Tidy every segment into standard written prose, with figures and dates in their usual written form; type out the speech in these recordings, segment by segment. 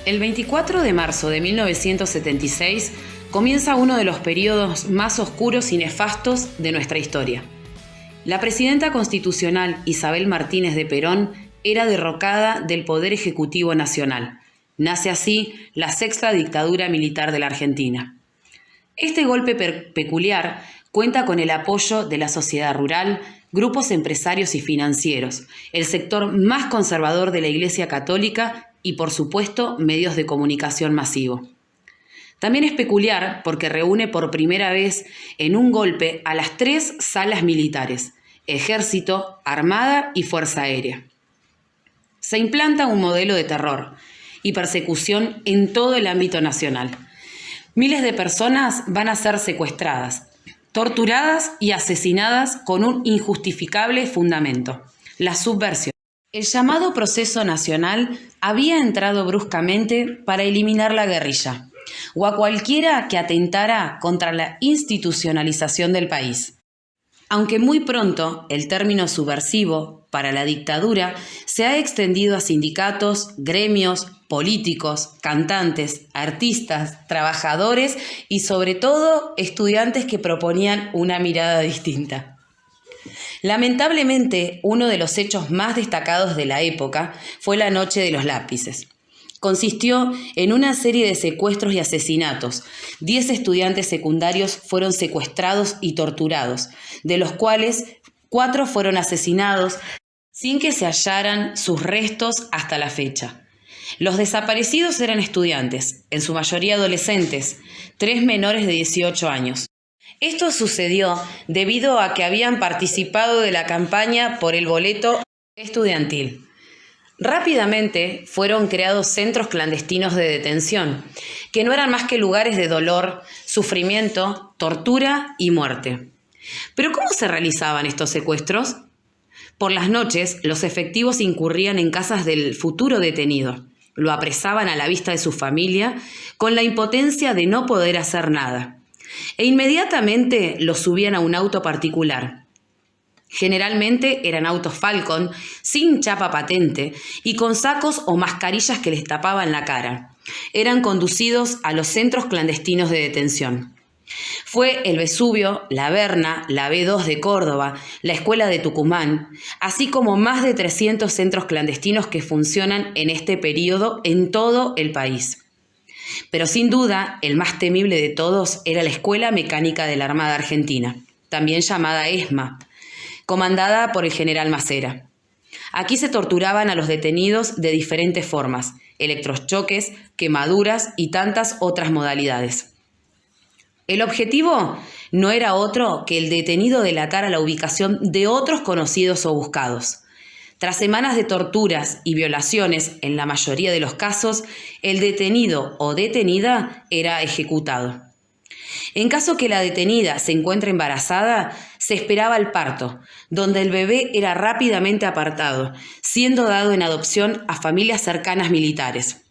El 24 de marzo de 1976 comienza uno de los periodos más oscuros y nefastos de nuestra historia. La presidenta constitucional Isabel Martínez de Perón era derrocada del Poder Ejecutivo Nacional. Nace así la sexta dictadura militar de la Argentina. Este golpe peculiar cuenta con el apoyo de la sociedad rural, grupos empresarios y financieros, el sector más conservador de la Iglesia Católica y, por supuesto, medios de comunicación masivo. También es peculiar porque reúne por primera vez en un golpe a las tres salas militares: Ejército, Armada y Fuerza Aérea. Se implanta un modelo de terror y persecución en todo el ámbito nacional. Miles de personas van a ser secuestradas, torturadas y asesinadas con un injustificable fundamento: la subversión. El llamado Proceso Nacional había entrado bruscamente para eliminar la guerrilla o a cualquiera que atentara contra la institucionalización del país. Aunque muy pronto el término subversivo para la dictadura se ha extendido a sindicatos, gremios, políticos, cantantes, artistas, trabajadores y sobre todo estudiantes que proponían una mirada distinta. Lamentablemente, uno de los hechos más destacados de la época fue la Noche de los Lápices. Consistió en una serie de secuestros y asesinatos. 10 estudiantes secundarios fueron secuestrados y torturados, de los cuales 4 fueron asesinados sin que se hallaran sus restos hasta la fecha. Los desaparecidos eran estudiantes, en su mayoría adolescentes, 3 menores de 18 años. Esto sucedió debido a que habían participado de la campaña por el boleto estudiantil. Rápidamente fueron creados centros clandestinos de detención, que no eran más que lugares de dolor, sufrimiento, tortura y muerte. ¿Pero cómo se realizaban estos secuestros? Por las noches, los efectivos incurrían en casas del futuro detenido. Lo apresaban a la vista de su familia, con la impotencia de no poder hacer nada. E inmediatamente lo subían a un auto particular. Generalmente eran autos Falcon, sin chapa patente y con sacos o mascarillas que les tapaban la cara. Eran conducidos a los centros clandestinos de detención. Fue el Vesubio, la Berna, la B2 de Córdoba, la Escuela de Tucumán, así como más de 300 centros clandestinos que funcionan en este periodo en todo el país. Pero sin duda, el más temible de todos era la Escuela Mecánica de la Armada Argentina, también llamada ESMA, comandada por el general Macera. Aquí se torturaban a los detenidos de diferentes formas: electrochoques, quemaduras y tantas otras modalidades. El objetivo no era otro que el detenido delatara la ubicación de otros conocidos o buscados. Tras semanas de torturas y violaciones, en la mayoría de los casos, el detenido o detenida era ejecutado. En caso que la detenida se encuentre embarazada, se esperaba el parto, donde el bebé era rápidamente apartado, siendo dado en adopción a familias cercanas militares.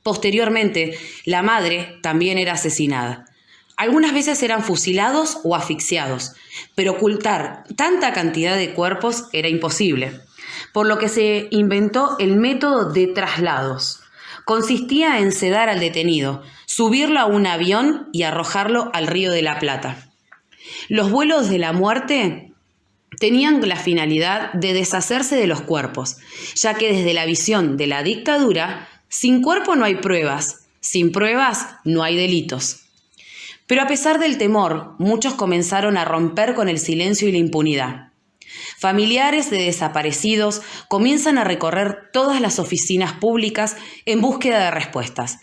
Posteriormente, la madre también era asesinada. Algunas veces eran fusilados o asfixiados, pero ocultar tanta cantidad de cuerpos era imposible, por lo que se inventó el método de traslados. Consistía en sedar al detenido, subirlo a un avión y arrojarlo al Río de la Plata. Los vuelos de la muerte tenían la finalidad de deshacerse de los cuerpos, ya que desde la visión de la dictadura, sin cuerpo no hay pruebas, sin pruebas no hay delitos. Pero a pesar del temor, muchos comenzaron a romper con el silencio y la impunidad. Familiares de desaparecidos comienzan a recorrer todas las oficinas públicas en búsqueda de respuestas.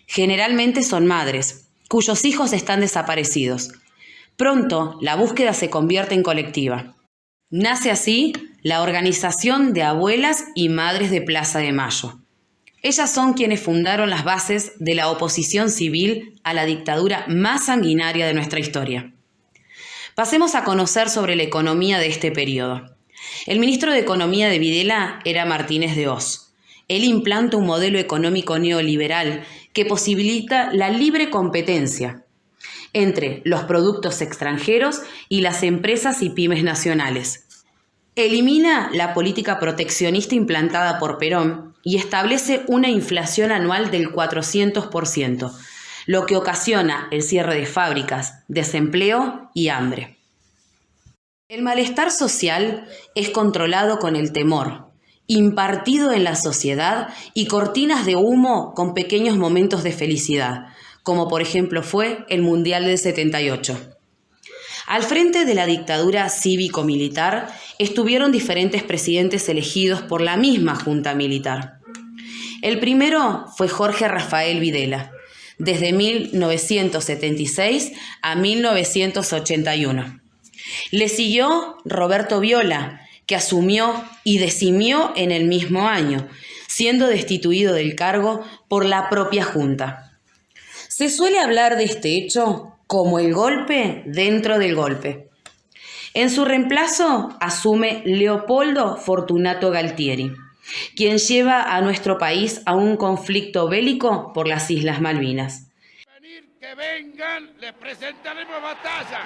Generalmente son madres, cuyos hijos están desaparecidos. Pronto, la búsqueda se convierte en colectiva. Nace así la Organización de Abuelas y Madres de Plaza de Mayo. Ellas son quienes fundaron las bases de la oposición civil a la dictadura más sanguinaria de nuestra historia. Pasemos a conocer sobre la economía de este periodo. El ministro de Economía de Videla era Martínez de Hoz. Él implanta un modelo económico neoliberal que posibilita la libre competencia entre los productos extranjeros y las empresas y pymes nacionales. Elimina la política proteccionista implantada por Perón y establece una inflación anual del 400%, lo que ocasiona el cierre de fábricas, desempleo y hambre. El malestar social es controlado con el temor, impartido en la sociedad y cortinas de humo con pequeños momentos de felicidad, como por ejemplo fue el Mundial del 78. Al frente de la dictadura cívico-militar estuvieron diferentes presidentes elegidos por la misma junta militar. El primero fue Jorge Rafael Videla, desde 1976 a 1981. Le siguió Roberto Viola, que asumió y decimió en el mismo año, siendo destituido del cargo por la propia Junta. Se suele hablar de este hecho como el golpe dentro del golpe. En su reemplazo asume Leopoldo Fortunato Galtieri, quien lleva a nuestro país a un conflicto bélico por las Islas Malvinas. Que vengan, les presentaremos batalla.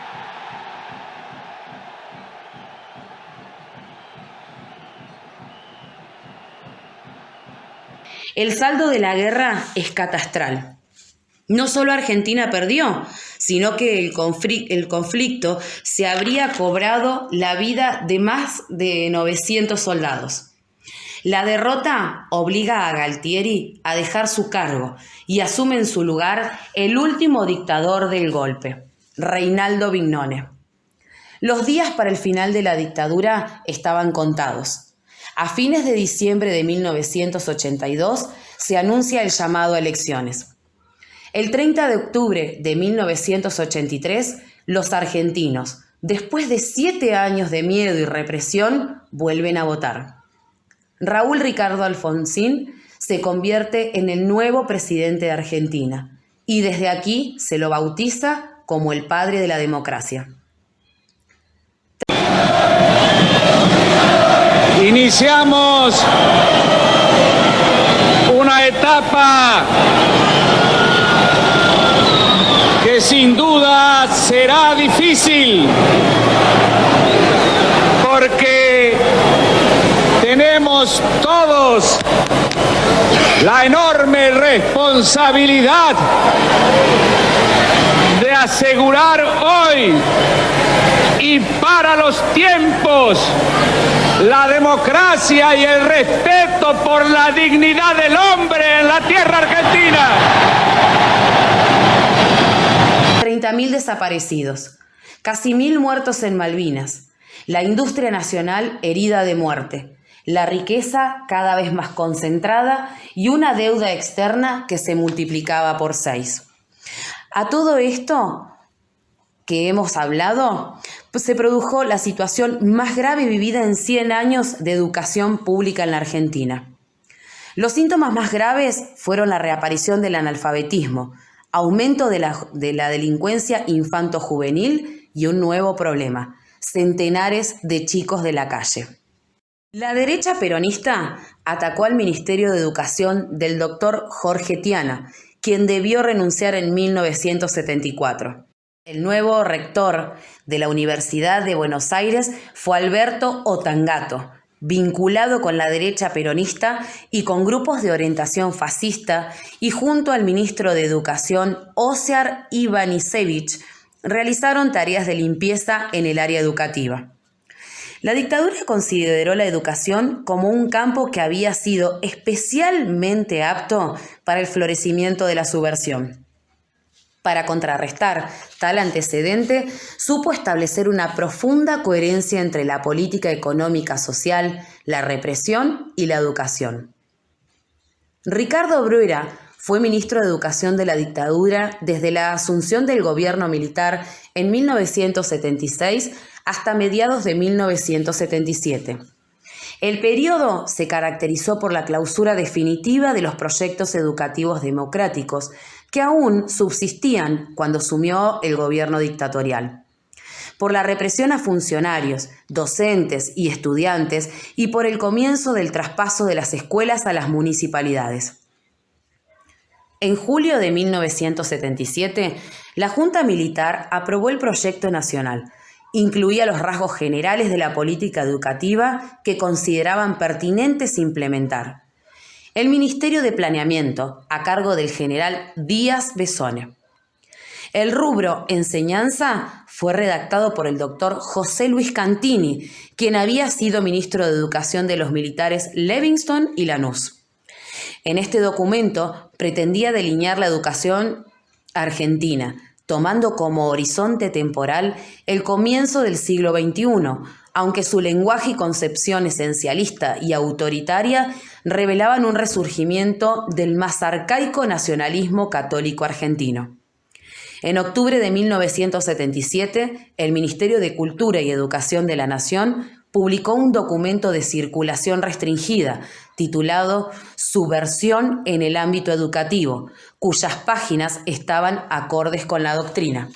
El saldo de la guerra es catastral. No solo Argentina perdió, sino que el conflicto se habría cobrado la vida de más de 900 soldados. La derrota obliga a Galtieri a dejar su cargo y asume en su lugar el último dictador del golpe, Reinaldo Vignone. Los días para el final de la dictadura estaban contados. A fines de diciembre de 1982 se anuncia el llamado a elecciones. El 30 de octubre de 1983, los argentinos, después de 7 años de miedo y represión, vuelven a votar. Raúl Ricardo Alfonsín se convierte en el nuevo presidente de Argentina y desde aquí se lo bautiza como el padre de la democracia. Iniciamos una etapa que sin duda será difícil, porque tenemos todos la enorme responsabilidad de asegurar hoy y para los tiempos la democracia y el respeto por la dignidad del hombre en la tierra argentina. 30.000 desaparecidos, casi 1.000 muertos en Malvinas, la industria nacional herida de muerte, la riqueza cada vez más concentrada y una deuda externa que se multiplicaba por 6. A todo esto que hemos hablado, pues se produjo la situación más grave vivida en 100 años de educación pública en la Argentina. Los síntomas más graves fueron la reaparición del analfabetismo, aumento de la delincuencia infanto-juvenil y un nuevo problema: centenares de chicos de la calle. La derecha peronista atacó al Ministerio de Educación del doctor Jorge Tiana, quien debió renunciar en 1974. El nuevo rector de la Universidad de Buenos Aires fue Alberto Otangato, vinculado con la derecha peronista y con grupos de orientación fascista, y junto al ministro de Educación Osiar Ivanisevich realizaron tareas de limpieza en el área educativa. La dictadura consideró la educación como un campo que había sido especialmente apto para el florecimiento de la subversión. Para contrarrestar tal antecedente, supo establecer una profunda coherencia entre la política económica social, la represión y la educación. Ricardo Bruera fue ministro de Educación de la dictadura desde la asunción del gobierno militar en 1976 hasta mediados de 1977. El periodo se caracterizó por la clausura definitiva de los proyectos educativos democráticos, que aún subsistían cuando asumió el gobierno dictatorial, por la represión a funcionarios, docentes y estudiantes y por el comienzo del traspaso de las escuelas a las municipalidades. En julio de 1977, la Junta Militar aprobó el proyecto nacional. Incluía los rasgos generales de la política educativa que consideraban pertinentes implementar. el Ministerio de Planeamiento, a cargo del general Díaz Besone. El rubro enseñanza fue redactado por el doctor José Luis Cantini, quien había sido ministro de Educación de los militares Livingston y Lanús. En este documento pretendía delinear la educación argentina, tomando como horizonte temporal el comienzo del siglo XXI, aunque su lenguaje y concepción esencialista y autoritaria revelaban un resurgimiento del más arcaico nacionalismo católico argentino. En octubre de 1977, el Ministerio de Cultura y Educación de la Nación publicó un documento de circulación restringida titulado Subversión en el ámbito educativo, cuyas páginas estaban acordes con la doctrina.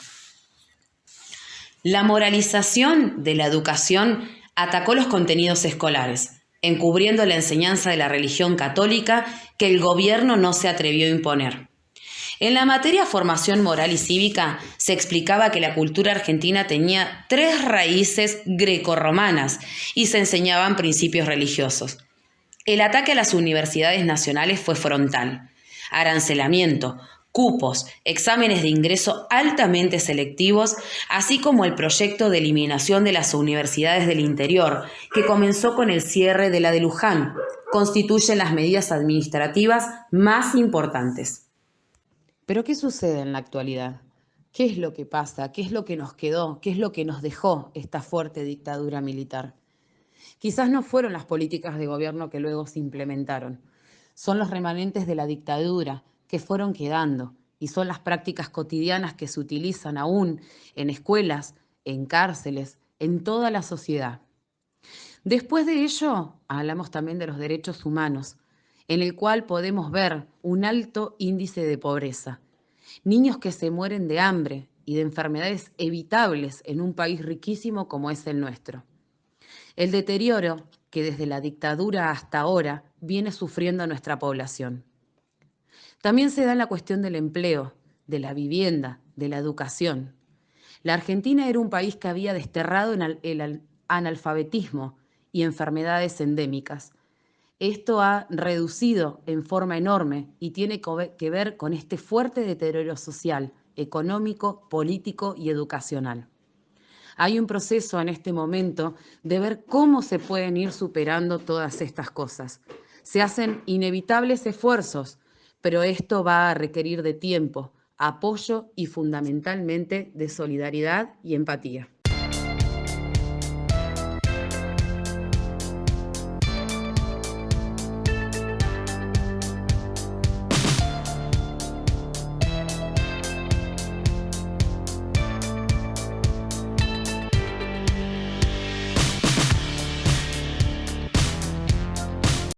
La moralización de la educación atacó los contenidos escolares, encubriendo la enseñanza de la religión católica que el gobierno no se atrevió a imponer. En la materia formación moral y cívica se explicaba que la cultura argentina tenía 3 raíces grecorromanas y se enseñaban principios religiosos. El ataque a las universidades nacionales fue frontal. Arancelamiento, cupos, exámenes de ingreso altamente selectivos, así como el proyecto de eliminación de las universidades del interior, que comenzó con el cierre de la de Luján, constituyen las medidas administrativas más importantes. Pero ¿qué sucede en la actualidad? ¿Qué es lo que pasa? ¿Qué es lo que nos quedó? ¿Qué es lo que nos dejó esta fuerte dictadura militar? Quizás no fueron las políticas de gobierno que luego se implementaron. Son los remanentes de la dictadura que fueron quedando y son las prácticas cotidianas que se utilizan aún en escuelas, en cárceles, en toda la sociedad. Después de ello, hablamos también de los derechos humanos, en el cual podemos ver un alto índice de pobreza, niños que se mueren de hambre y de enfermedades evitables en un país riquísimo como es el nuestro. El deterioro que desde la dictadura hasta ahora viene sufriendo nuestra población. También se da en la cuestión del empleo, de la vivienda, de la educación. La Argentina era un país que había desterrado el analfabetismo y enfermedades endémicas. Esto ha reducido en forma enorme y tiene que ver con este fuerte deterioro social, económico, político y educacional. Hay un proceso en este momento de ver cómo se pueden ir superando todas estas cosas. Se hacen inevitables esfuerzos, pero esto va a requerir de tiempo, apoyo y fundamentalmente de solidaridad y empatía.